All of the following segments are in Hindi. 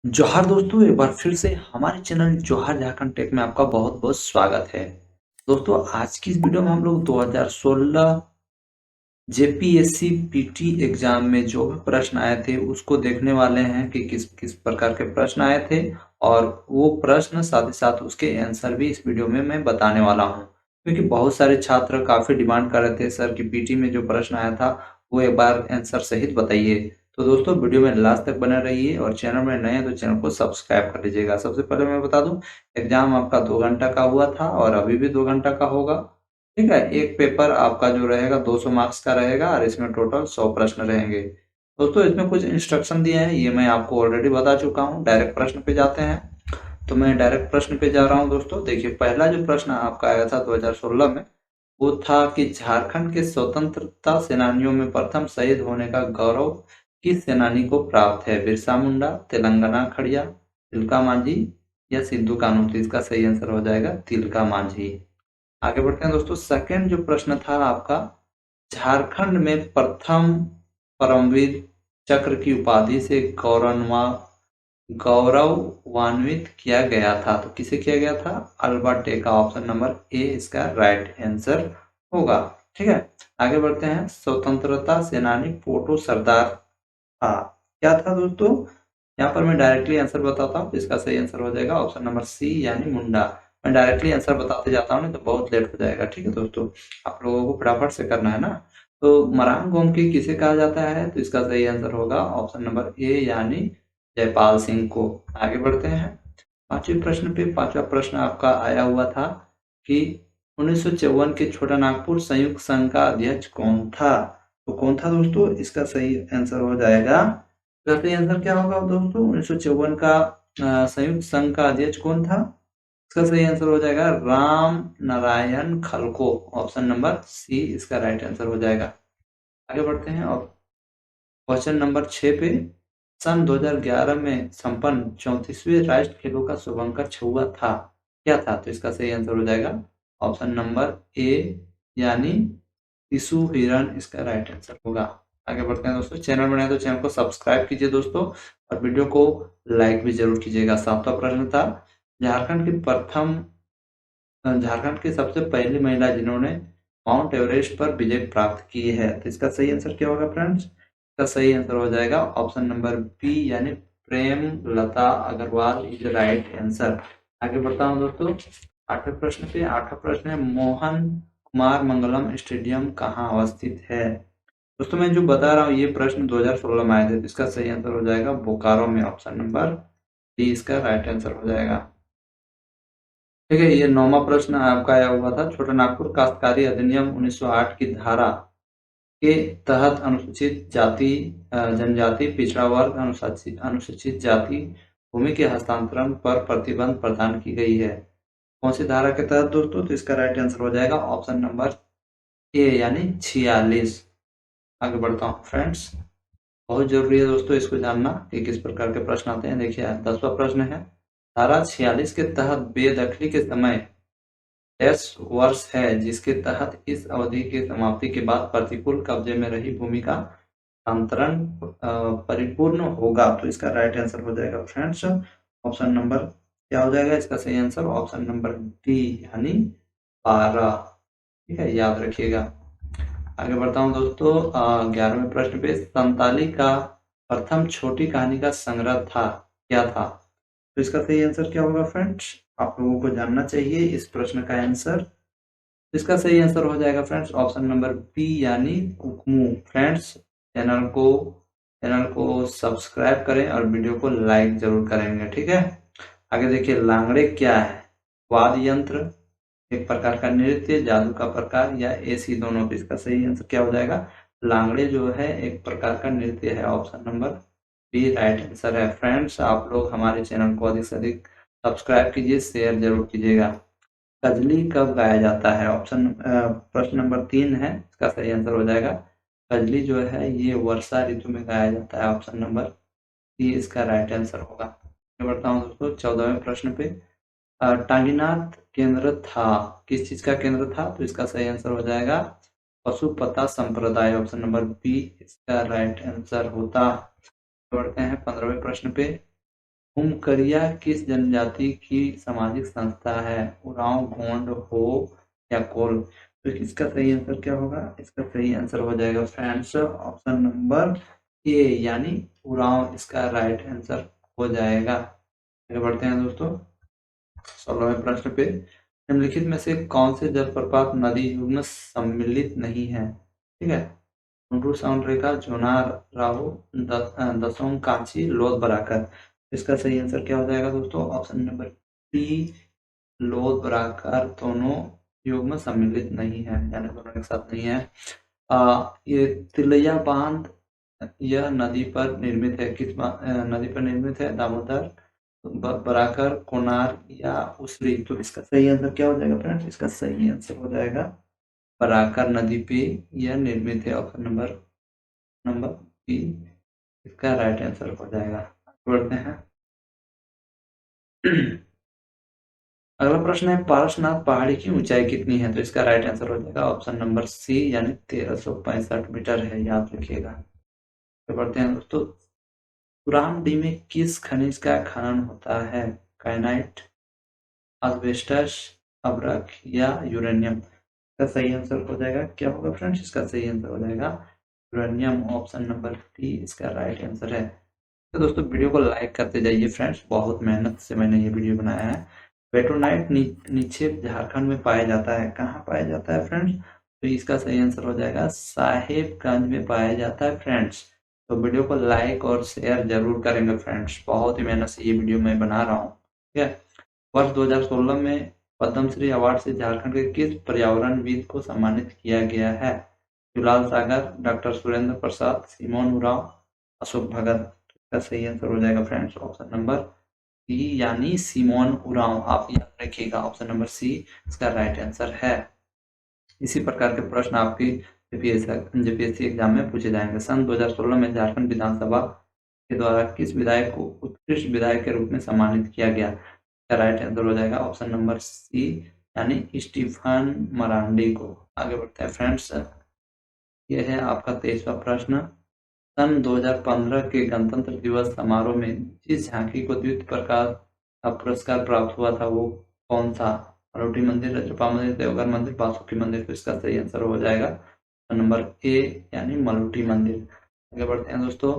जोहार दोस्तों, एक बार फिर से हमारे चैनल जोहार झारखंड टेक में आपका बहुत बहुत स्वागत है। दोस्तों, आज की इस वीडियो में हम लोग 2016 जेपीएससी पीटी एग्जाम में जो भी प्रश्न आए थे उसको देखने वाले हैं कि किस किस प्रकार के प्रश्न आए थे, और वो प्रश्न साथ ही साथ उसके आंसर भी इस वीडियो में मैं बताने वाला हूँ। क्योंकि बहुत सारे छात्र काफी डिमांड कर रहे थे सर कि पीटी में जो प्रश्न आया था वो एक बार आंसर सहित बताइए। तो दोस्तों, वीडियो में लास्ट तक बने रहिए और चैनल में नए हैं तो चैनल को सब्सक्राइब कर लीजिएगा। सबसे पहले मैं बता दूं, एग्जाम आपका 2 घंटा का हुआ था और अभी भी 2 घंटा का होगा। ठीक है, एक पेपर आपका जो रहेगा 200 मार्क्स का रहेगा और इसमें टोटल 100 प्रश्न रहेंगे। दोस्तों, इसमें कुछ इंस्ट्रक्शन दिए हैं, ये मैं आपको ऑलरेडी बता चुका हूँ। डायरेक्ट प्रश्न पे जाते हैं, तो मैं डायरेक्ट प्रश्न पे जा रहा हूँ। दोस्तों देखिए, पहला जो प्रश्न आपका आया था 2016 में, वो था कि झारखंड के स्वतंत्रता सेनानियों में प्रथम शहीद होने का गौरव किस सेनानी को प्राप्त है? बिरसा मुंडा, तेलंगाना खड़िया, तिलका मांझी या सिद्धू कान्हू? तो इसका सही आंसर हो जाएगा तिलका मांझी। आगे बढ़ते हैं दोस्तों, सेकंड जो प्रश्न था आपका, झारखंड में प्रथम परमवीर चक्र की उपाधि से गौरवान्वित किया गया था, तो किसे किया गया था? अल्बर्ट टे का। ऑप्शन नंबर ए इसका राइट आंसर होगा। ठीक है, आगे बढ़ते हैं। स्वतंत्रता सेनानी पोटो सरदार था, क्या था दोस्तों? यहाँ पर मैं डायरेक्टली आंसर बताता हूँ, इसका सही आंसर हो जाएगा ऑप्शन नंबर सी यानी मुंडा। मैं डायरेक्टली आंसर बताते जाता हूँ नहीं तो बहुत लेट हो जाएगा। ठीक है दोस्तों, आप लोगों को फटाफट से करना है ना। तो मरांग गोमकी किसे कहा जाता है? तो इसका सही आंसर होगा ऑप्शन नंबर ए यानी जयपाल सिंह को। आगे बढ़ते हैं, पांचवें प्रश्न पे। पांचवा प्रश्न आपका आया हुआ था कि 1954 के छोटा नागपुर संयुक्त संघ का अध्यक्ष कौन था? तो कौन था दोस्तों? इसका सही आंसर हो जाएगा, इसका सही आंसर क्या होगा दोस्तों? 1954 का संयुक्त संघ का अध्यक्ष कौन था? इसका सही आंसर हो जाएगा राम नारायण खलको। ऑप्शन नंबर सी इसका राइट आंसर हो जाएगा। आगे बढ़ते हैं और क्वेश्चन नंबर 6 पे। सन 2011 में संपन्न 34वें राष्ट्रीय खेलों का शुभंकर छुआ था, क्या था? तो इसका सही आंसर हो जाएगा ऑप्शन नंबर ए यानी शिशु हिरण इसका राइट आंसर होगा। आगे बढ़ते हैं दोस्तों, चैनल बनाए तो चैनल को सब्सक्राइब कीजिए दोस्तों, और वीडियो को लाइक भी जरूर कीजिएगा। सातवां प्रश्न था, झारखंड की प्रथम झारखंड की सबसे पहली महिला जिन्होंने माउंट एवरेस्ट पर विजय प्राप्त की है, तो इसका सही आंसर क्या होगा फ्रेंड्स? इसका सही आंसर हो जाएगा ऑप्शन नंबर बी यानी प्रेम लता अग्रवाल इज राइट आंसर। आगे बढ़ता हूँ दोस्तों, आठवें प्रश्न पे। आठवां प्रश्न है, मोहन कुमार मंगलम स्टेडियम कहाँ अवस्थित है? दोस्तों, मैं जो बता रहा हूँ ये प्रश्न 2016 में आए थे, तो इसका सही आंसर हो जाएगा बोकारो में। ऑप्शन नंबर डी इसका राइट आंसर हो जाएगा। ठीक है, ये नौवां प्रश्न आपका आया हुआ था, छोटा नागपुर काश्तकारी अधिनियम 1908 की धारा के तहत अनुसूचित जाति जनजाति पिछड़ा वर्ग अनुसूचित अनुसूचित जाति भूमि के हस्तांतरण पर प्रतिबंध प्रदान की गई है, कौन सी धारा के तहत दोस्तों? तो इसका राइट आंसर हो जाएगा ऑप्शन नंबर ए यानी 46। आगे बढ़ता हूँ फ्रेंड्स, बहुत जरूरी है दोस्तों इसको जानना कि किस प्रकार के प्रश्न आते हैं। देखिए, 10वां प्रश्न है, धारा 46 के तहत बेदखली के समय डैश वर्ष है जिसके तहत इस अवधि की समाप्ति के बाद प्रतिकूल कब्जे में रही भूमि का हस्तांतरण परिपूर्ण होगा? तो इसका राइट आंसर हो जाएगा फ्रेंड्स ऑप्शन नंबर क्या हो जाएगा? इसका सही आंसर ऑप्शन नंबर डी यानी 12। ठीक है, याद रखिएगा। आगे बढ़ता हूँ दोस्तों, 11वें प्रश्न पे। संताली का प्रथम छोटी कहानी का संग्रह था, क्या था? तो इसका सही आंसर क्या होगा फ्रेंड्स? आप लोगों को जानना चाहिए इस प्रश्न का आंसर। इसका सही आंसर हो जाएगा फ्रेंड्स ऑप्शन नंबर बी यानी कुकमू। फ्रेंड्स, चैनल को सब्सक्राइब करें और वीडियो को लाइक जरूर करेंगे। ठीक है, आगे देखिए, लांगड़े क्या है? वाद्य यंत्र, एक प्रकार का नृत्य, जादू का प्रकार या ऐसी दोनों? तो इसका सही आंसर क्या हो जाएगा? लांगड़े जो है एक प्रकार का नृत्य है। Option number B right answer है। फ्रेंड्स, आप लोग हमारे चैनल को अधिक से अधिक सब्सक्राइब कीजिए, शेयर जरूर कीजिएगा। कजली कब गाया जाता है? प्रश्न नंबर 3 है, इसका सही आंसर हो जाएगा कजली जो है ये वर्षा ऋतु में गाया जाता है। ऑप्शन नंबर सी इसका राइट आंसर होगा। मैं बढ़ता हूँ दोस्तों 14वें प्रश्न पे। टांगीनाथ केंद्र था, किस चीज का केंद्र था? तो इसका सही आंसर हो जाएगा पशुपता संप्रदाय। ऑप्शन नंबर बी इसका राइट आंसर होता। बढ़ते हैं 15वें प्रश्न पे। हुमकरिया किस जनजाति की सामाजिक संस्था है? उरांव, गोंड, हो या कोल? तो इसका सही आंसर क्या होगा? इसका सही आंसर हो जाएगा फ्रेंड्स ऑप्शन नंबर ए यानी उरांव इसका राइट आंसर हो जाएगा। आगे बढ़ते हैं दोस्तों 16वें प्रश्न पे। निम्नलिखित में से कौन से जलप्रपात नदी युग में सम्मिलित नहीं है? ठीक है, मुंडू साउंड रेखा, जोनार, राहु, दसों कांची, लोध बराकर। इसका सही आंसर क्या हो जाएगा दोस्तों? ऑप्शन नंबर बी लोध बराकर दोनों योग में सम्मिलित नहीं है, यानी दोनों एक साथ नहीं है। ये तिलैया बांध यह नदी पर निर्मित है। किस नदी पर निर्मित है? दामोदर, बराकर, कोनार या उसरी? तो इसका सही आंसर क्या हो जाएगा फ्रेंड्स? इसका सही आंसर हो जाएगा बराकर नदी पे यह निर्मित है। ऑप्शन नंबर बी इसका राइट आंसर हो जाएगा। बढ़ते हैं अगला प्रश्न है पारसनाथ पहाड़ी की ऊंचाई कितनी है? तो इसका राइट आंसर हो जाएगा ऑप्शन नंबर सी यानी 1365 मीटर है, याद रखिएगा। तो बढ़ते हैं दोस्तों कुरानडी में किस खनिज का खनन होता है? काइनाइट, एस्बेस्टस, अब्रक या यूरेनियम? इसका सही आंसर हो जाएगा क्या होगा फ्रेंड्स? इसका सही आंसर हो जाएगा यूरेनियम। ऑप्शन नंबर डी इसका राइट आंसर है। तो दोस्तों वीडियो को लाइक करते जाइए फ्रेंड्स, बहुत मेहनत से मैंने ये वीडियो बनाया है। पेट्रोनाइट निक्षेप झारखंड में पाया जाता है। कहाँ पाया जाता है फ्रेंड्स? तो इसका सही आंसर हो जाएगा साहेबगंज में पाया जाता है फ्रेंड्स। तो वीडियो को लाइक और शेयर जरूर करेंगे फ्रेंड्स, बहुत ही मेहनत से ये वीडियो मैं बना रहा हूँ। ठीक है, वर्ष 2016 में पद्मश्री अवार्ड से झारखंड के किस पर्यावरणविद को सम्मानित किया गया है? जुलाल सागर, डॉक्टर सुरेंद्र प्रसाद, सिमोन उरांव, अशोक भगत? का सही आंसर हो जाएगा फ्रेंड्स ऑप्शन नंबर सी यानी सिमोन उरांव। आप याद रखिएगा ऑप्शन नंबर सी इसका राइट आंसर है। इसी प्रकार के प्रश्न आपकी जेपीएससी एग्जाम में पूछे जाएंगे। सन 2016 में झारखंड विधानसभा के द्वारा किस विधायक को उत्कृष्ट विधायक के रूप में सम्मानित किया गया? इसका राइट आंसर हो जाएगा ऑप्शन नंबर सी यानी स्टीफन मरांडी को। आगे बढ़ते हैं फ्रेंड्स, यह है आपका 23वां प्रश्न। सन 2015 के गणतंत्र दिवस समारोह में जिस झांकी को द्वितीय प्रकाश का पुरस्कार प्राप्त हुआ था वो कौन सा? मरोटी मंदिर, रजरप्पा मंदिर, देवघर मंदिर, बासुकी मंदिर? तो इसका सही आंसर हो जाएगा नंबर ए यानी मलोटी मंदिर। आगे बढ़ते हैं दोस्तों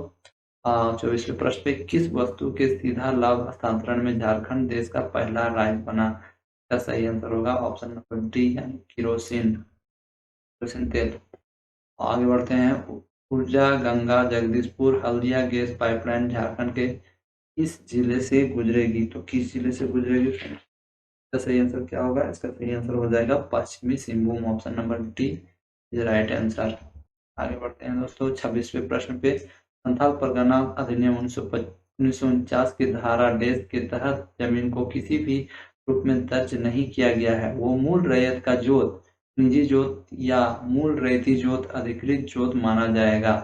24वें प्रश्न पे किस वस्तु के सीधा लाभ हस्तांतरण में झारखंड देश का पहला राज्य बना? इसका सही आंसर होगा ऑप्शन नंबर डी यानी केरोसिन तेल। आगे बढ़ते हैं ऊर्जा गंगा जगदीशपुर हल्दिया गैस पाइपलाइन झारखंड के किस जिले से गुजरेगी? तो किस जिले से गुजरेगी? इसका सही आंसर क्या होगा? इसका सही आंसर हो जाएगा पश्चिमी Singhbhum. Option number D is right answer. आगे बढ़ते हैं दोस्तों 26वें प्रश्न पे संथाल परगना अधिनियम 1949 की धारा डेज के तहत जमीन को किसी भी रूप में दर्ज नहीं किया गया है। वो मूल रैयत का जोत, निजी जोत या मूल रैयती जोत अधिकृत जोत माना जाएगा।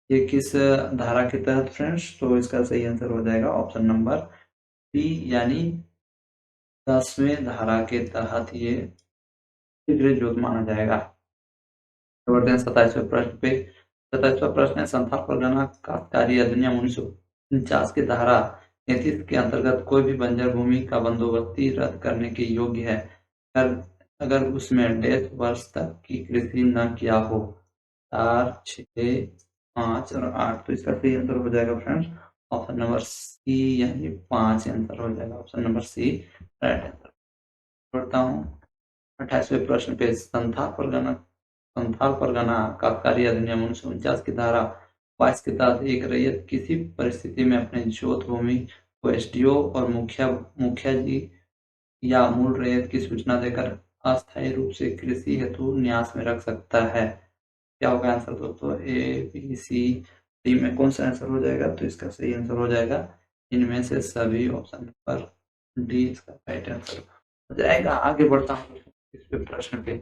ये किस धारा के तहत फ्रेंड्स? तो इसका सही आंसर हो जाएगा ऑप्शन नंबर बी यानी 10वें धारा के तहत ये अधिकृत जोत माना जाएगा। बढ़ते हैं 27वें प्रश्न पे। 27वां प्रश्न है संथाल परगना काश्तकारी अधिनियम 1949 की धारा 33 के अंतर्गत कोई भी बंजर भूमि का बंदोबस्ती रद्द करने के योग्य है अगर उसमें डेढ़ वर्ष तक की कृषि न किया हो। 4, 6, 5 और 8। तो इसका सही आंसर हो जाएगा फ्रेंड्स ऑप्शन नंबर सी यानी 5 आंसर हो जाएगा option number C right answer. बढ़ता हूँ 28वें प्रश्न पे संथाल परगना काश्तकारी अधिनियम 1949 की धारा 22 के तहत एक रैयत किसी परिस्थिति में अपने जोत भूमि को एसडीओ और मुखिया जी या मूल रैयत की सूचना देकर अस्थायी रूप से कृषि हेतु न्यास में रख सकता है। क्या होगा आंसर दोस्तों? ए बी सी डी में कौन सा आंसर हो जाएगा? तो इसका सही आंसर हो जाएगा इनमें से सभी। ऑप्शन नंबर डी इसका राइट आंसर हो जाएगा। आगे बढ़ता हूँ इस प्रश्न पे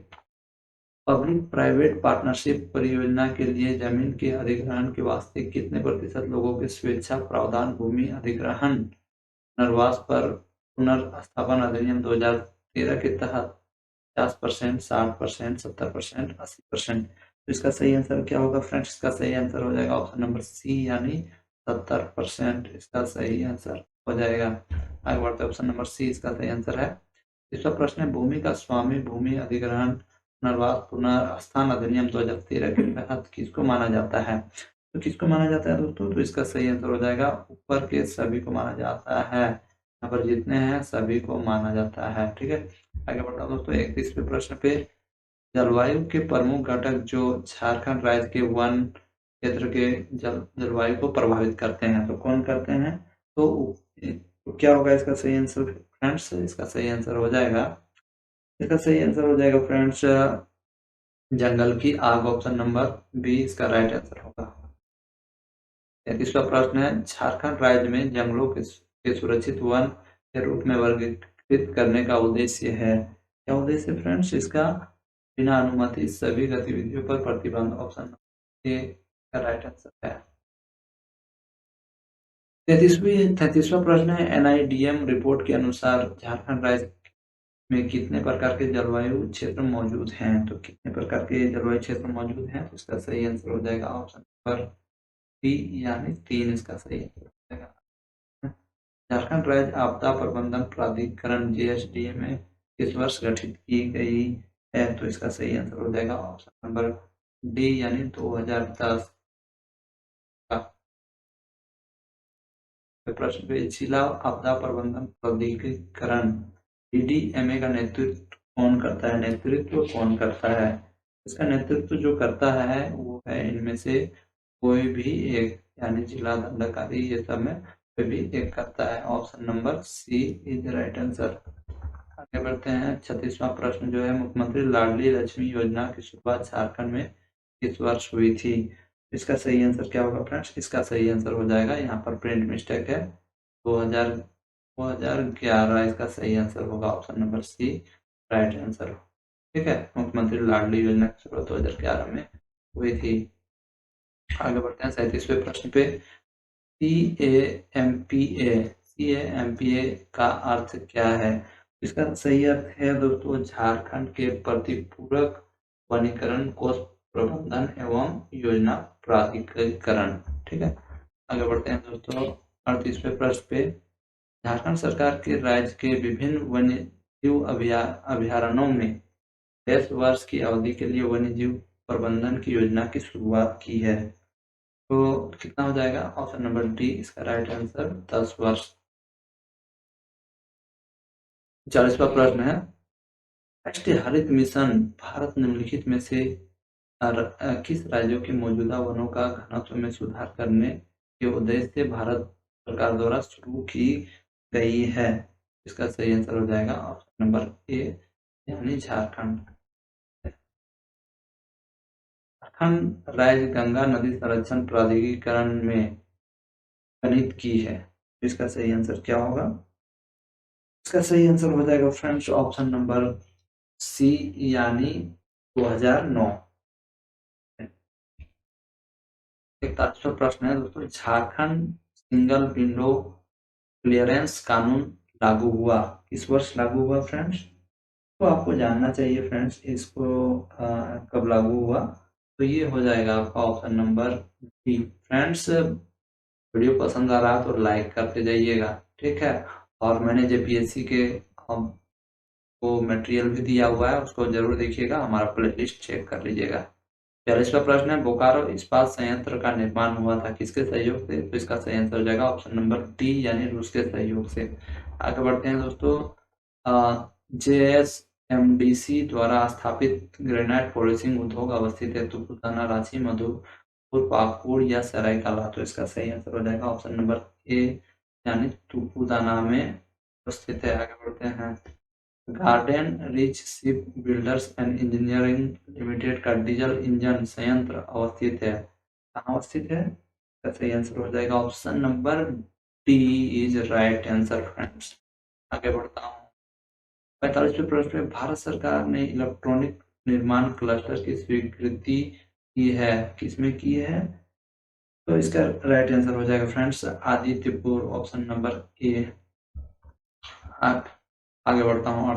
पब्लिक प्राइवेट पार्टनरशिप परियोजना के लिए जमीन के अधिग्रहण के वास्ते कितने प्रतिशत लोगों के स्वेच्छा प्रावधान भूमि अधिग्रहण पुनर्वास पर पुनर्स्थापन अधिनियम 2013 के तहत 50%, 60%, 70%, 80%? तो इसका सही आंसर क्या होगा फ्रेंड्स? इसका सही आंसर हो जाएगा ऑप्शन नंबर सी यानी 70% इसका सही आंसर हो जाएगा। आगे बढ़ते हैं, ऑप्शन नंबर सी इसका सही आंसर है। तीसरा प्रश्न है, भूमि का स्वामी भूमि अधिग्रहण पुनर्वास पुनर्स्थान अधिनियम 2013 के तहत किसको माना जाता है? तो किसको माना जाता है दोस्तों? तो इसका सही आंसर हो जाएगा ऊपर के सभी को माना जाता है। यहाँ पर जितने हैं सभी को माना जाता है। ठीक है, आगे बढ़ता हूँ दोस्तों 31वें प्रश्न पे। जलवायु के प्रमुख घटक जो झारखंड राज्य के वन क्षेत्र के जलवायु को प्रभावित करते हैं, तो कौन करते हैं? तो क्या होगा इसका सही आंसर फ्रेंड्स? इसका सही आंसर हो जाएगा, इसका सही आंसर हो जाएगा फ्रेंड्स जंगल की आग। ऑप्शन नंबर बी इसका राइट आंसर होगा। 33वां प्रश्न है, झारखंड राज्य में जंगलों के सुरक्षित वन के रूप में वर्गीकृत करने का उद्देश्य है। क्या उद्देश्य फ्रेंड्स इसका? बिना अनुमति सभी गतिविधियों पर प्रतिबंध। ऑप्शन ए का राइट आंसर है। 33वां प्रश्न है, एनआईडीएम रिपोर्ट के अनुसार झारखंड राज्य में कितने प्रकार के जलवायु क्षेत्र मौजूद हैं? तो कितने प्रकार के जलवायु क्षेत्र मौजूद हैं? तो इसका सही आंसर हो जाएगा ऑप्शन नंबर बी यानी 3 इसका सही आंसर हो जाएगा। झारखंड राज्य आपदा प्रबंधन प्राधिकरण जेएसडीए में किस वर्ष गठित की गई है? तो इसका सही आंसर हो जाएगा ऑप्शन नंबर डी यानी 2010 का। प्रश्न पे, जिला आपदा प्रबंधन प्राधिकरण डीडीएमए का नेतृत्व कौन करता है? नेतृत्व कौन करता है? इसका नेतृत्व जो करता है वो है इनमें से कोई भी एक, यानी जिला दंडाधिकारी ये सब में कोई भी एक करता है। Option number C is right answer. आगे बढ़ते हैं 36वां प्रश्न जो है, मुख्यमंत्री लाडली लक्ष्मी योजना की शुरुआत झारखंड में किस वर्ष हुई थी? इसका सही आंसर क्या होगा फ्रेंड्स? इसका सही आंसर हो जाएगा, यहाँ पर प्रिंट मिस्टेक है, 2011 इसका सही आंसर होगा। Option number C right answer. ठीक है, मुख्यमंत्री लाडली योजना की शुरुआत 2011 में हुई थी। आगे बढ़ते हैं 37वें प्रश्न पे। CAMPA का अर्थ क्या है? इसका सही अर्थ है दोस्तों झारखंड के प्रतिपूरक वनीकरण कोष प्रबंधन एवं योजना प्राधिकरण। ठीक है, आगे बढ़ते हैं दोस्तों 38वें प्रश्न पे। झारखंड सरकार के राज्य के विभिन्न वन्य जीव अभयारण्यों में 10 वर्ष की अवधि के लिए वन्य जीव प्रबंधन की योजना की शुरुआत की है। तो कितना हो जाएगा? ऑप्शन नंबर डी इसका राइट आंसर 10 वर्ष। 40वां प्रश्न है, राष्ट्रीय हरित मिशन भारत निम्नलिखित में से किस राज्यों के मौजूदा वनों का घनत्व में सुधार करने के उद्देश्य से भारत सरकार द्वारा शुरू की गई है? इसका सही आंसर हो जाएगा ऑप्शन नंबर ए यानी झारखंड। झारखंड राज्य गंगा नदी संरक्षण प्राधिकरण में गठित की है। इसका सही आंसर क्या होगा? इसका सही आंसर हो जाएगा फ्रेंड्स ऑप्शन नंबर सी यानी 2009। 41वां प्रश्न है दोस्तों, झारखंड सिंगल विंडो क्लियरेंस कानून लागू हुआ किस वर्ष लागू हुआ फ्रेंड्स? तो आपको जानना चाहिए फ्रेंड्स इसको कब लागू हुआ। तो ये हो जाएगा आपका option number D. Friends video पसंद आ रहा तो लाइक करते जाइएगा। ठीक है, और मैंने जेपीएससी के वो मटेरियल भी दिया हुआ है, उसको जरूर देखिएगा, हमारा प्लेलिस्ट चेक कर लीजिएगा। 42वां प्रश्न है, बोकारो इस्पात संयंत्र का निर्माण हुआ था किसके सहयोग से? तो इसका सही आंसर हो जाएगा ऑप्शन नंबर डी यानी रूस के सहयोग से। आगे बढ़ते हैं दोस्तों, JSMDC द्वारा स्थापित ग्रेनाइट पॉलिशिंग उद्योग अवस्थित है तुपुदाना, रांची, मधुपुर, पाकुड़ या सरायकला? तो इसका सही आंसर हो जाएगा ऑप्शन नंबर ए यानी तुपुदाना में स्थित है। आगे बढ़ते हैं, garden rich ship builders and engineering limited का डीजल इंजन संयंत्र अवस्थित है, कहाँ अवस्थित है? इसका सही आंसर हो जाएगा option number D is right answer friends. आगे बढ़ता हूँ 45वें प्रश्न में, भारत सरकार ने इलेक्ट्रॉनिक निर्माण क्लस्टर की स्वीकृति की है, किसमें की है? तो इसका राइट आंसर हो जाएगा friends Adityapur, option number A. आगे बढ़ता हूँ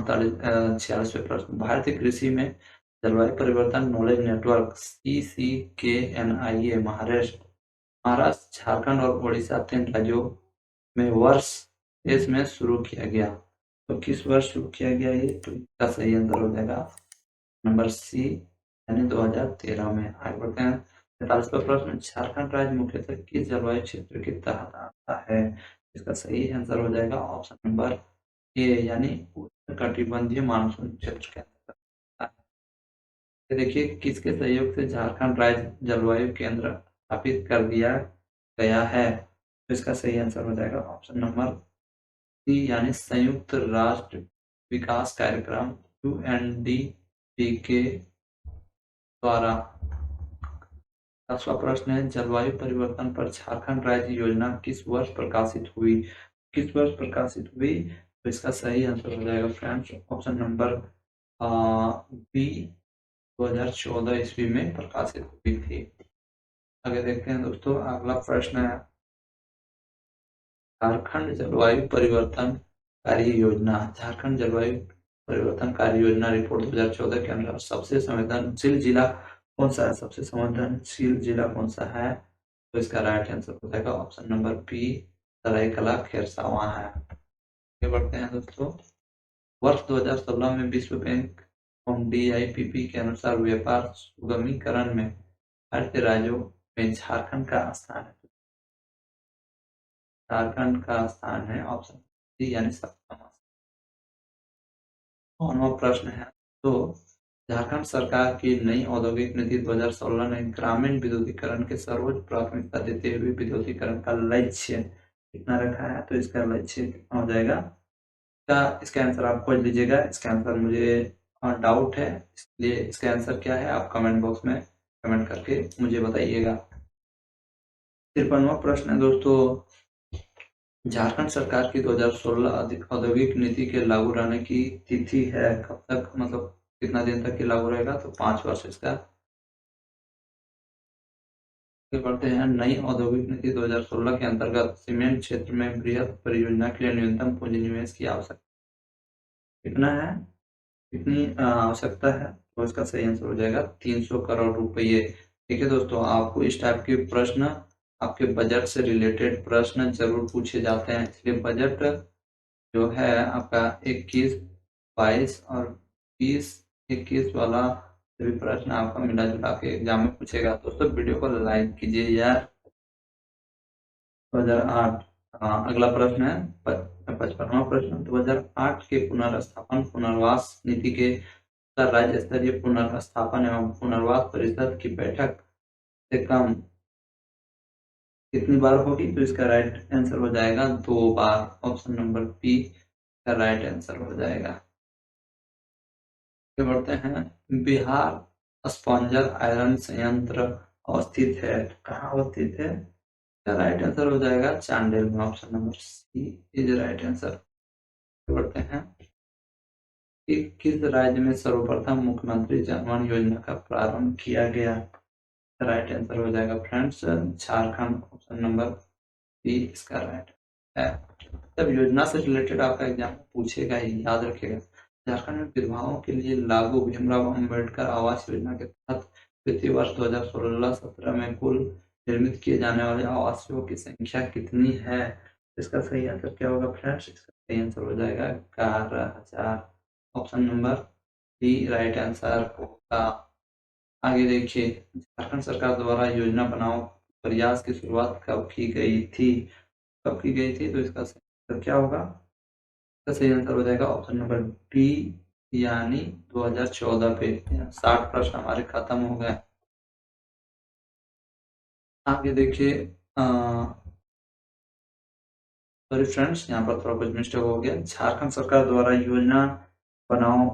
46वें प्रश्न, भारतीय कृषि में जलवायु परिवर्तन knowledge network CCKNIA Maharashtra, Jharkhand और उड़ीसा 3 राज्यों में वर्ष देश में शुरू किया गया। तो किस वर्ष शुरू किया गया ये? तो इसका सही आंसर हो जाएगा नंबर सी, यानी 2013 में। आगे बढ़ते हैं 43वां प्रश्न, झारखंड राज्य मुख्यतः किस जलवायु क्षेत्र के तहत आता है? इसका सही आंसर हो जाएगा ऑप्शन नंबर ए, यानी उष्णकटिबंधीय मानसून क्षेत्र के अंतर्गत आता है। देखिए किसके सहयोग से झारखंड राज्य जलवायु केंद्र स्थापित कर दिया गया है? तो इसका सही आंसर हो जाएगा ऑप्शन नंबर सी, यानी संयुक्त राष्ट्र विकास कार्यक्रम यूएनडीपी के द्वारा। 10वां प्रश्न है, जलवायु परिवर्तन पर झारखंड राज्य योजना किस वर्ष प्रकाशित हुई? किस वर्ष प्रकाशित हुई? तो इसका सही आंसर हो जाएगा फ्रेंड्स ऑप्शन नंबर बी, 2014 ईस्वी में प्रकाशित हुई थी। आगे देखते हैं दोस्तों, अगला प्रश्न है, झारखंड जलवायु परिवर्तन कार्य योजना। झारखंड जलवायु परिवर्तन कार्य योजना रिपोर्ट 2014 के अनुसार सबसे संवेदनशील जिला कौन सा है? सबसे संवेदनशील जिला कौन सा है? तो इसका राइट आंसर हो जाएगा option number B, Saraikela Kharsawan है। आगे बढ़ते हैं दोस्तों, वर्ष 2016 में विश्व बैंक और डीआईपीपी के अनुसार व्यापार सुगमीकरण में भारतीय राज्यों में झारखंड का स्थान है। झारखंड का स्थान है ऑप्शन सी, यानी 7वां। 9वां प्रश्न है, तो झारखंड सरकार की नई औद्योगिक नीति 2016 ने ग्रामीण विद्युतीकरण के सर्वोच्च प्राथमिकता देते हुए विद्युतीकरण का लक्ष्य कितना रखा है? तो इसका लक्ष्य कितना हो जाएगा? इसका आंसर आप खोज लीजिएगा। इसका आंसर मुझे डाउट है, इसलिए इसका आंसर क्या है आप कमेंट बॉक्स में कमेंट करके मुझे बताइएगा। 53वां प्रश्न है दोस्तों, झारखंड सरकार की 2016 औद्योगिक नीति के लागू रहने की तिथि है कब तक, मतलब कितना दिन तक ये लागू रहेगा? तो 5 वर्ष इसका। आगे बढ़ते हैं, नई औद्योगिक नीति 2016 के अंतर्गत सीमेंट क्षेत्र में बृहद परियोजना के लिए न्यूनतम पूंजी निवेश की आवश्यकता कितना है? कितनी आवश्यकता है? तो इसका सही आंसर हो जाएगा 300 करोड़ रुपये। ठीक है दोस्तों, आपको इस टाइप के प्रश्न आपके बजट से रिलेटेड प्रश्न जरूर पूछे जाते हैं, इसलिए बजट जो है आपका 21, 22 और 20, 21 वाला सभी प्रश्न आपका मिला जुला के एग्जाम में पूछेगा। दोस्तों वीडियो को लाइक कीजिए यार। 2008, अगला प्रश्न है 55वां प्रश्न, 2008 के पुनर्स्थापन पुनर्वास नीति के राज्य स्तरीय पुनर्स्थापन एवं पुनर्वास परिषद की बैठक से कम कितनी बार होगी? तो इसका राइट आंसर हो जाएगा 2 बार, ऑप्शन नंबर बी का राइट आंसर हो जाएगा। आगे बढ़ते हैं, बिहार स्पॉन्जर आयरन संयंत्र अवस्थित है, कहाँ अवस्थित है? इसका राइट आंसर हो जाएगा चांडिल में, option number C is right answer. आगे बढ़ते हैं, कि किस राज्य में सर्वप्रथम मुख्यमंत्री जनधन योजना का प्रारंभ किया गया? राइट आंसर हो जाएगा friends Jharkhand, option number B इसका राइट है। जब योजना से रिलेटेड आपका एग्जाम पूछेगा ही, याद रखिएगा। झारखंड में विधवाओं के लिए लागू भीमराव अंबेडकर आवास योजना के तहत वित्तीय वर्ष 2016-17 में कुल निर्मित किए जाने वाले आवासों की संख्या कितनी है? इसका सही आंसर क्या होगा फ्रेंड्स? इसका सही आंसर हो जाएगा 11,000, option number D right answer होगा। आगे देखिए, झारखंड सरकार द्वारा योजना बनाओ प्रयास की शुरुआत कब की गई थी? कब की गई थी? तो इसका सही आंसर क्या होगा? इसका सही आंसर हो जाएगा ऑप्शन नंबर डी, यानी 2014 पे। 60 प्रश्न हमारे खत्म हो गए। आगे देखिए, सॉरी फ्रेंड्स, यहाँ पर थोड़ा कुछ मिस्टेक हो गया। झारखंड सरकार द्वारा योजना बनाओ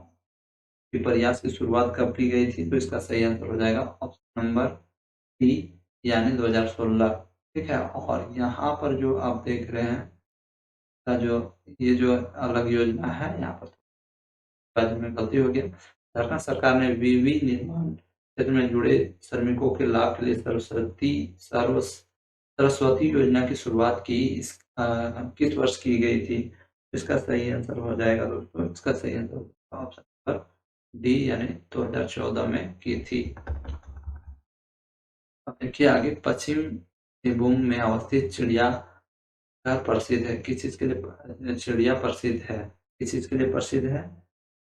के प्रयास की शुरुआत कब की गई थी? तो इसका सही आंसर हो जाएगा ऑप्शन नंबर डी, यानी 2016। ठीक है, और यहाँ पर जो आप देख रहे हैं का जो ये जो अलग योजना है, यहाँ पर राज्य में गलती हो गया। झारखंड सरकार ने विवि निर्माण क्षेत्र में जुड़े श्रमिकों के लाभ के लिए सरस्वती योजना की शुरुआत की, इस किस वर्ष की गई थी? इसका सही आंसर हो जाएगा दोस्तों, इसका सही आंसर ऑप्शन नंबर डी, यानी 2014 में की थी। अब देखिए आगे, पश्चिम सिंहभूम में अवस्थित चिड़िया घर प्रसिद्ध है, किस चीज के लिए चिड़िया प्रसिद्ध है, किस चीज के लिए प्रसिद्ध है,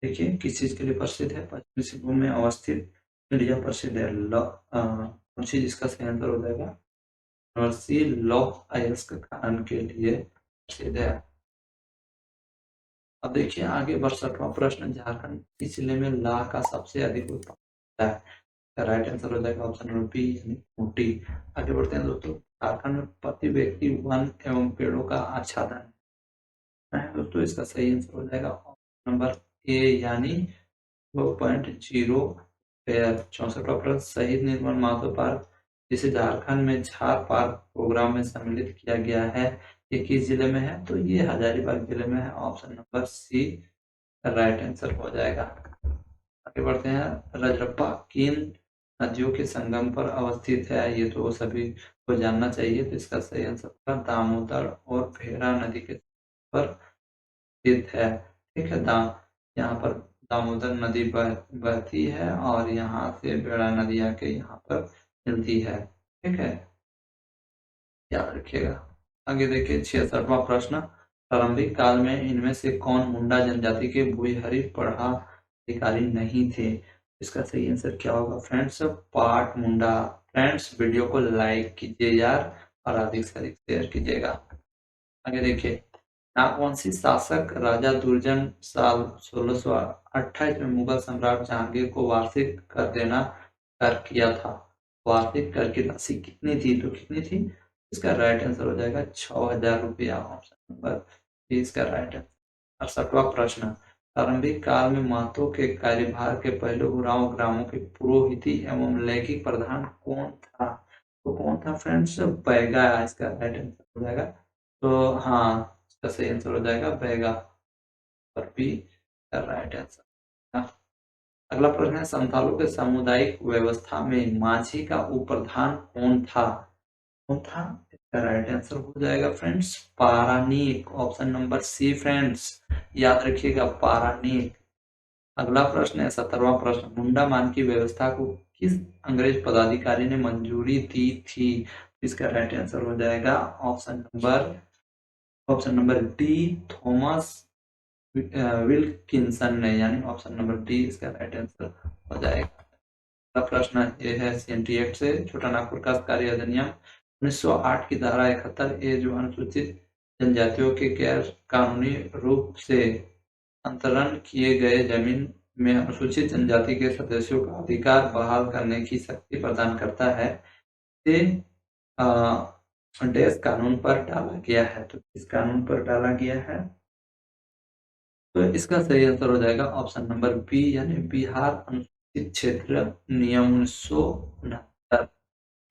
देखिए किस चीज के लिए प्रसिद्ध है, पश्चिमी सिंहभूम में अवस्थित चिड़िया प्रसिद्ध है कौन सी, जिसका सही आंसर हो जाएगा महर्षि लौह अयस्क खनन के लिए प्रसिद्ध है। अब देखिए आगे 62वां प्रश्न, झारखंड किस जिले में लाह का सबसे अधिक उत्पादन होता है? राइट आंसर हो जाएगा ऑप्शन नंबर बी यानी खूंटी। आगे बढ़ते हैं दोस्तों, झारखंड में प्रति व्यक्ति वन एवं पेड़ों का आच्छादन है दोस्तों, इसका सही आंसर हो जाएगा ऑप्शन नंबर ए यानी 2.0 पेयर। 64वां प्रश्न, शहीद निर्मल महतो पार्क जिसे झारखंड में झार पार्क प्रोग्राम में सम्मिलित किया गया है, ये किस जिले में है? तो ये हजारीबाग जिले में है, option number C right answer हो जाएगा। आगे बढ़ते हैं, रजरप्पा किन नदियों के संगम पर अवस्थित है? ये तो सभी को जानना चाहिए, तो इसका सही आंसर होगा दामोदर और भेड़ा नदी के पर स्थित है। ठीक है, यहाँ पर दामोदर नदी बहती है और यहाँ से भेड़ा नदी आके यहाँ पर मिलती है। ठीक है, याद रखिएगा। आगे देखिए 66वां प्रश्न, प्रारंभिक काल में इनमें से कौन मुंडा जनजाति के भूमिहरी पदाधिकारी नहीं थे? इसका सही आंसर क्या होगा फ्रेंड्स? पाट मुंडा। फ्रेंड्स वीडियो को लाइक कीजिए यार और अधिक से अधिक शेयर कीजिएगा। आगे देखिए, नागवंशी शासक राजा दुर्जन साल 1628 में मुगल सम्राट जहांगीर को वार्षिक कर देना कर किया था। वार्षिक कर की राशि कितनी थी? तो कितनी थी? इसका राइट आंसर हो जाएगा 6000 रुपया, ऑप्शन नंबर बी इसका राइट आंसर। 68वां प्रश्न, प्रारंभिक काल में महतो के कार्यभार के पहले उरांव ग्रामों के पुरोहिती एवं लैखिक प्रधान कौन था? तो कौन था फ्रेंड्स? बैगा, इसका राइट आंसर हो जाएगा। तो हाँ, इसका सही आंसर हो जाएगा बैगा और बी का राइट आंसर। अगला प्रश्न है, संथालों के सामुदायिक व्यवस्था में माझी का उपप्रधान कौन था? कौन था? इसका राइट आंसर हो जाएगा फ्रेंड्स पारानीक, ऑप्शन नंबर सी फ्रेंड्स, याद रखिएगा पारानीक। अगला प्रश्न है 17वां प्रश्न, मुंडा मान की व्यवस्था को किस अंग्रेज पदाधिकारी ने मंजूरी दी थी? इसका राइट आंसर हो जाएगा option number D Thomas Wilkinson ने, यानी ऑप्शन नंबर डी इसका राइट आंसर हो जाएगा। अगला प्रश्न ये है सीएनटी एक्ट से, छोटा नागपुर काश्तकारी अधिनियम 1908 की धारा 71 ए जो अनुसूचित जनजातियों के गैर कानूनी रूप से अंतरण किए गए जमीन में अनुसूचित जनजाति के सदस्यों का अधिकार बहाल करने की शक्ति प्रदान करता है, से डैश कानून पर डाला गया है। तो किस कानून पर डाला गया है? तो इसका सही आंसर हो जाएगा ऑप्शन नंबर बी यानी बिहार अनुसूचित क्षेत्र नियम 1969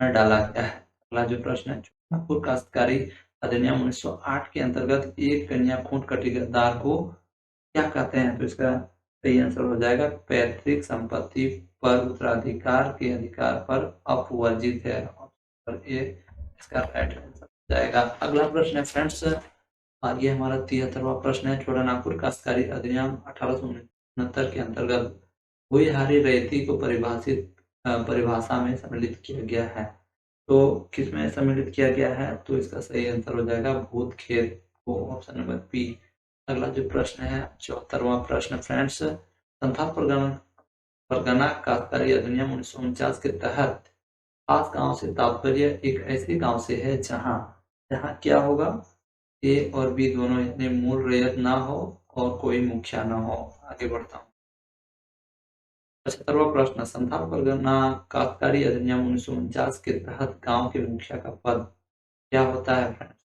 में डाला गया है। अगला जो प्रश्न है, नागपुर काश्तकारी अधिनियम 1908 के अंतर्गत एक कन्या खूंट कटीदार को क्या कहते हैं? तो इसका सही आंसर हो जाएगा पैतृक संपत्ति पर उत्तराधिकार के अधिकार पर अपवर्जित है, और ये इसका राइट आंसर हो जाएगा। अगला प्रश्न है फ्रेंड्स, आगे हमारा 73वां प्रश्न है, छोटा नागपुर काश्तकारी अधिनियम 1869 के अंतर्गत भूमिहारी रैयती को परिभाषा में सम्मिलित किया गया है। तो किसमें सम्मिलित किया गया है? तो इसका सही आंसर हो जाएगा भूत खेत को, ऑप्शन नंबर बी। अगला जो प्रश्न है 74वां प्रश्न फ्रेंड्स, संथाल परगना काश्तकारी अधिनियम 1949 के तहत खास गांव से तात्पर्य एक ऐसे गांव से है जहां जहां क्या होगा? ए और बी दोनों इतने मूल रैयत ना हो और कोई मुखिया ना हो। आगे बढ़ता हूँ। 75वां प्रश्न, संथाल परगना काश्तकारी अधिनियम 1949 के तहत गांव के मुखिया का पद क्या होता है फ्रेंड्स?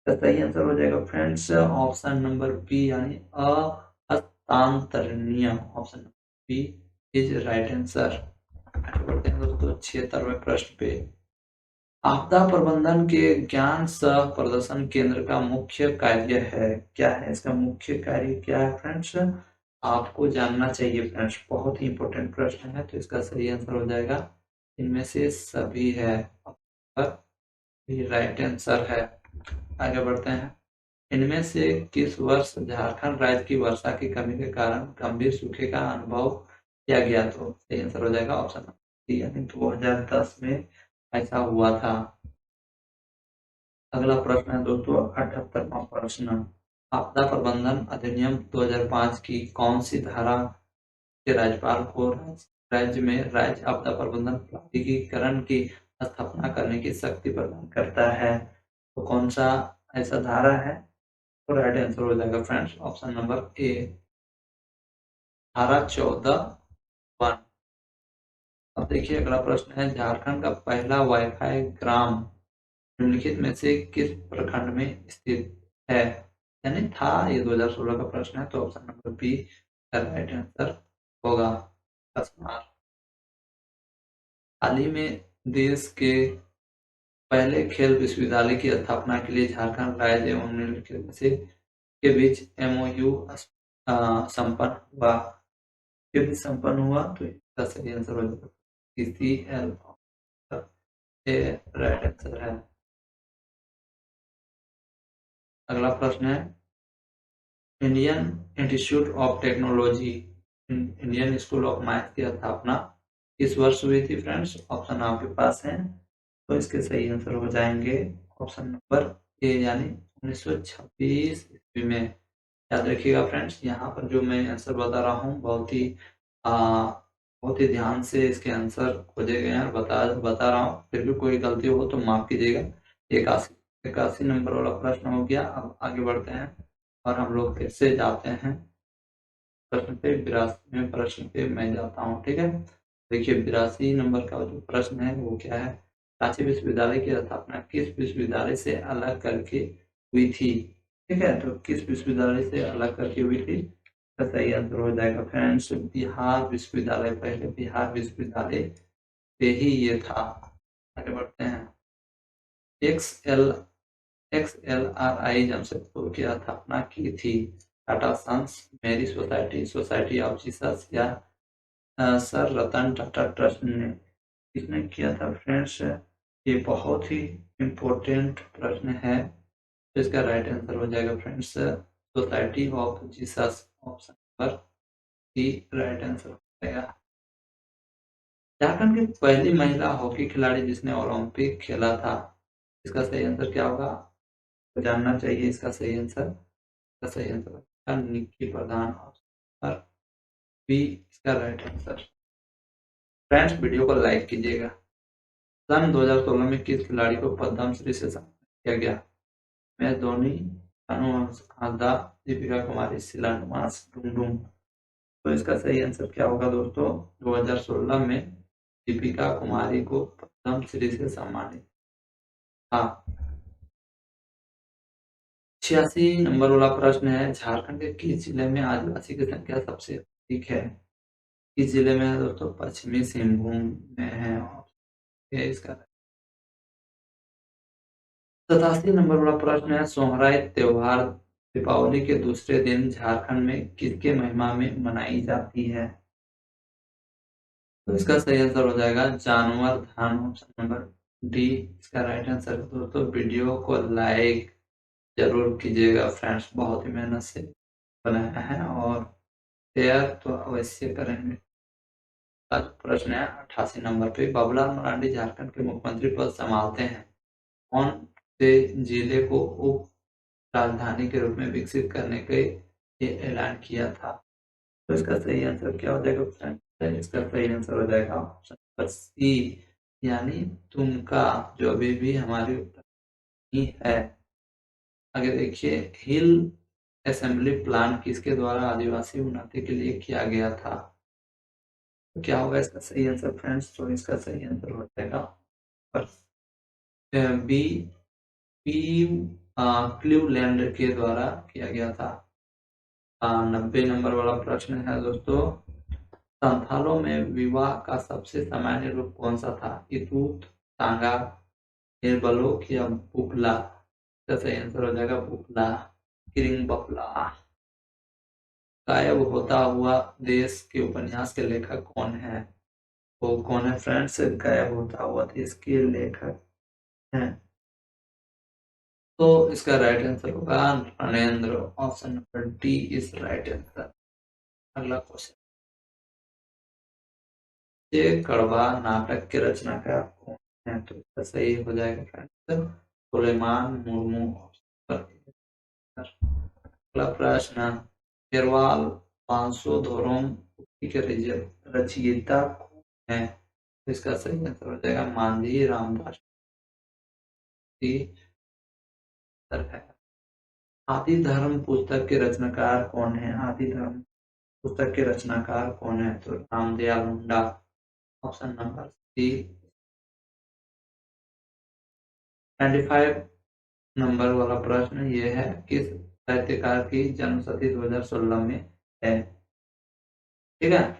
तो सही आंसर हो जाएगा फ्रेंड्स ऑप्शन नंबर बी यानी अहस्तांतरणीय, option number B is right answer. आगे बढ़ते हैं दोस्तों 76वें प्रश्न पे, आपदा प्रबंधन के ज्ञान सह प्रदर्शन केंद्र का मुख्य कार्य है क्या है? इसका मुख्य कार्य क्या है फ्रेंड्स? आपको जानना चाहिए फ्रेंड्स, बहुत ही इंपॉर्टेंट प्रश्न है। तो इसका सही आंसर हो जाएगा इनमें से सभी है, ये राइट आंसर है। आगे बढ़ते हैं, इनमें से किस वर्ष झारखंड राज्य की वर्षा की कमी के कारण गंभीर सूखे का अनुभव किया गया? तो सही आंसर हो जाएगा ऑप्शन डी यानी 2010 में ऐसा हुआ था। अगला प्रश्न है दोस्तों 78वां प्रश्न, आपदा प्रबंधन अधिनियम 2005 की कौन सी धारा के राज्यपाल को राज्य में राज्य आपदा प्रबंधन प्राधिकरण की स्थापना करने की शक्ति प्रदान करता है? तो कौन सा ऐसा धारा है? तो राइट आंसर हो जाएगा फ्रेंड्स ऑप्शन नंबर ए, धारा 14(1). अब देखिए अगला प्रश्न है, झारखंड का पहला वाईफाई ग्राम निम्नलिखित में से किस प्रखंड में स्थित है? यानी था, ये 2016 का प्रश्न है, तो ऑप्शन नंबर बी का राइट आंसर होगा कसमार। हाल ही में देश के पहले खेल विश्वविद्यालय की स्थापना के लिए झारखंड राज्य एवं निम्नलिखित में से के बीच एमओयू संपन्न हुआ, संपन्न हुआ, तो इसका सही आंसर हो जाएगा CCL, ये राइट आंसर है। अगला प्रश्न है, Indian institute of technology Indian school of math की स्थापना किस वर्ष हुई थी फ्रेंड्स? ऑप्शन आपके पास है, तो इसके सही आंसर हो जाएंगे ऑप्शन नंबर ए, यानी 1926 ईस्वी में। याद रखिएगा फ्रेंड्स, यहाँ पर जो मैं आंसर बता रहा हूँ बहुत ही ध्यान से इसके आंसर खोजे गए हैं और बता रहा हूँ, फिर भी कोई गलती हो तो माफ कीजिएगा। 81 नंबर वाला प्रश्न हो गया। अब आगे बढ़ते हैं और हम लोग फिर से जाते हैं प्रश्न पे, 82वें प्रश्न पे मैं जाता हूँ, ठीक है। देखिए 82 नंबर का जो प्रश्न है वो क्या है, रांची विश्वविद्यालय की स्थापना किस विश्वविद्यालय से अलग करके हुई थी? ठीक है, तो किस विश्वविद्यालय से अलग करके हुई थी? तो सही आंसर हो जाएगा फ्रेंड्स बिहार विश्वविद्यालय। पहले बिहार विश्वविद्यालय से ही ये था। आगे बढ़ते हैं, XLRI जमशेदपुर की स्थापना की थी टाटा सन्स, मेरी सोसाइटी, सोसाइटी ऑफ जीसस या सर रतन टाटा ट्रस्ट ने किसने किया था फ्रेंड्स? ये बहुत ही इम्पोर्टेंट प्रश्न है, तो इसका राइट आंसर हो जाएगा friends society of Jesus, option number D right answer हो जाएगा। झारखंड की पहली महिला हॉकी खिलाड़ी जिसने ओलंपिक खेला था, इसका सही आंसर क्या होगा? तो जानना चाहिए इसका सही आंसर। इसका सही answer Nikki Pradhan, option B इसका राइट आंसर। फ्रेंड्स वीडियो को लाइक कीजिएगा। सन 2016 में किस खिलाड़ी को पद्मश्री से सम्मानित किया गया? MS धोनी, अनु हांसदा, दीपिका कुमारी, शीला निवास, डुमडुम। तो इसका सही आंसर क्या होगा दोस्तों? 2016 में दीपिका कुमारी को पद्मश्री से सम्मानित। हाँ, 86 नंबर वाला प्रश्न है, झारखंड के किस जिले में आदिवासी की संख्या सबसे अधिक है? किस जिले में है दोस्तों? पश्चिमी सिंहभूम में है, इसका। 87 नंबर वाला प्रश्न है, सोहराय त्योहार दीपावली के दूसरे दिन झारखंड में किसके महिमा में मनाई जाती है? तो इसका सही आंसर हो जाएगा जानवर धान, ऑप्शन नंबर डी इसका राइट आंसर है। दोस्तों वीडियो को लाइक जरूर कीजिएगा फ्रेंड्स, बहुत ही मेहनत से बनाया है, और शेयर तो अवश्य करेंगे। आज प्रश्न है 88 नंबर पे, बाबूलाल मरांडी झारखंड के मुख्यमंत्री पद संभालते हैं, कौन से जिले को उप राजधानी के रूप में विकसित करने के लिए ऐलान किया था? तो इसका सही आंसर क्या हो जाएगा फ्रेंड्स? इसका सही आंसर हो जाएगा ऑप्शन नंबर सी, यानी तुमका, जो अभी भी हमारी उत्तरदायी है। आगे देखिए, हिल असेंबली प्लान किसके द्वारा आदिवासी उन्नति के लिए किया गया था? तो क्या होगा इसका सही आंसर फ्रेंड्स? तो इसका सही आंसर हो जाएगा बी, पी क्लीवलैंड के द्वारा किया गया था। 90 नंबर वाला प्रश्न है दोस्तों, संथालों में विवाह का सबसे सामान्य रूप कौन सा था? इतूत, तांगा, निर्बलोक या बुकला? इसका सही आंसर हो जाएगा बुकला, किरिंग बकला। गायब होता हुआ देश के उपन्यास के लेखक कौन है? वो कौन है फ्रेंड्स? गायब होता हुआ देश के लेखक हैं, तो इसका राइट आंसर होगा Ranendra, option number D is right answer. अगला क्वेश्चन, ये कड़वा नाटक के रचनाकार कौन है? तो इसका सही हो जाएगा फ्रेंड्स सुलेमान मुर्मू। अगला प्रश्न, शेरवाल 500 धोरम के रचयिता कौन है? इसका सही आंसर हो जाएगा मांझी रामदास है। आदि धर्म पुस्तक के रचनाकार कौन है? आदि धर्म पुस्तक के रचनाकार कौन है? तो Ramdayal Munda. Option number C. 95 number वाला प्रश्न ये है, किस साहित्यकार की जन्मशती 2016 में है? ठीक है,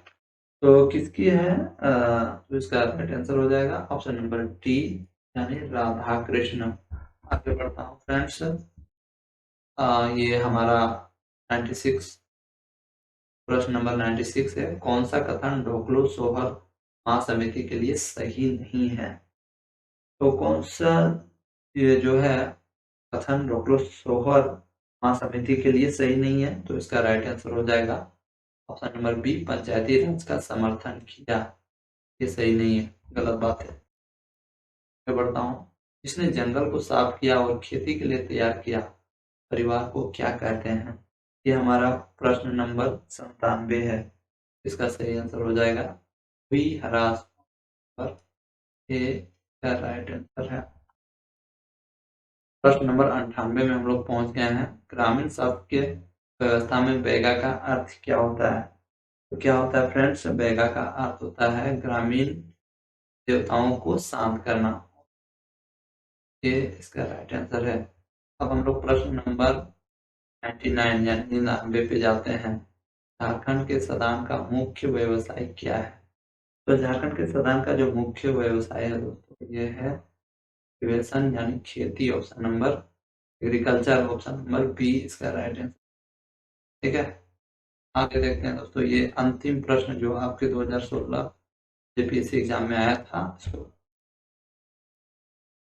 तो किसकी है? तो इसका राइट आंसर हो जाएगा ऑप्शन नंबर डी, यानी राधा कृष्ण। आगे बढ़ता हूँ फ्रेंड्स। ये हमारा 96 प्रश्न नंबर 96 है। कौन सा कथन ढोकलो सोहर महासमिति के लिए सही नहीं है? तो कौन सा ये जो है कथन ढोकलो सोहर महासमिति के लिए सही नहीं है? तो इसका राइट आंसर हो जाएगा ऑप्शन नंबर बी, पंचायती राज का समर्थन किया। ये सही नहीं है, गलत बात है। मैं बढ़ता हूँ। जिसने जंगल को साफ किया और खेती के लिए तैयार किया, परिवार को क्या कहते हैं? ये हमारा प्रश्न नंबर 97 है। इसका सही आंसर हो जाएगा वी हरास पर, ये का राइट आंसर है। प्रश्न नंबर 98 में हम लोग पहुंच गए हैं। ग्रामीण शब्द के व्यवस्था में बैगा का अर्थ क्या होता है? तो क्या होता है फ्रेंड्स? बैगा का अर्थ होता है ग्रामीण देवताओं को शांत करना। ये इसका राइट आंसर है। अब हम लोग प्रश्न नंबर 99 यानी 99 पे जाते हैं। झारखंड के सदान का मुख्य व्यवसाय क्या है? तो झारखंड के सदान का जो मुख्य व्यवसाय है दोस्तों, ये है निवेशन यानी खेती। Option number agriculture, option number B इसका राइट आंसर। ठीक है, आगे देखते हैं दोस्तों। ये अंतिम प्रश्न जो आपके 2016 जेपीएससी एग्जाम में आया था,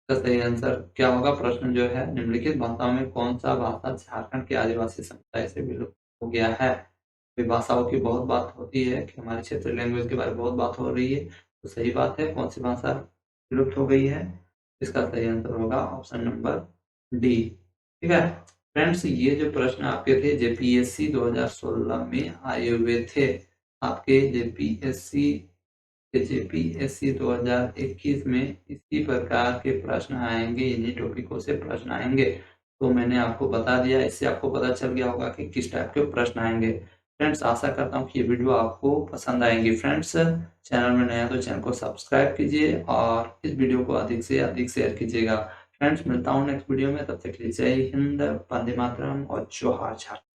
इसका सही आंसर क्या होगा? प्रश्न जो है, निम्नलिखित भाषाओं में कौन सा भाषा झारखंड के आदिवासी समुदाय से विलुप्त हो गया है? भाषाओं की बहुत बात होती है कि हमारे क्षेत्रीय लैंग्वेज के बारे में बहुत बात हो रही है, तो सही बात है। कौन सी भाषा विलुप्त हो गई है? इसका सही आंसर होगा ऑप्शन नंबर डी। ठीक है फ्रेंड्स, ये जो प्रश्न आपके थे जेपीएससी 2016 में आए हुए थे, आपके जेपीएससी 2021 में इसी प्रकार के प्रश्न आएंगे, इन्हीं टॉपिकों से प्रश्न आएंगे। तो मैंने आपको बता दिया, इससे आपको पता चल गया होगा कि किस टाइप के प्रश्न आएंगे। फ्रेंड्स, आशा करता हूँ कि ये वीडियो आपको पसंद आएंगी। फ्रेंड्स, चैनल में नया तो चैनल को सब्सक्राइब कीजिए और इस वीडियो को अधिक से अधिक शेयर कीजिएगा। फ्रेंड्स, मिलता हूँ नेक्स्ट वीडियो में, तब तक के लिए जय हिंद, वंदे मातरम और जोहार झारखंड।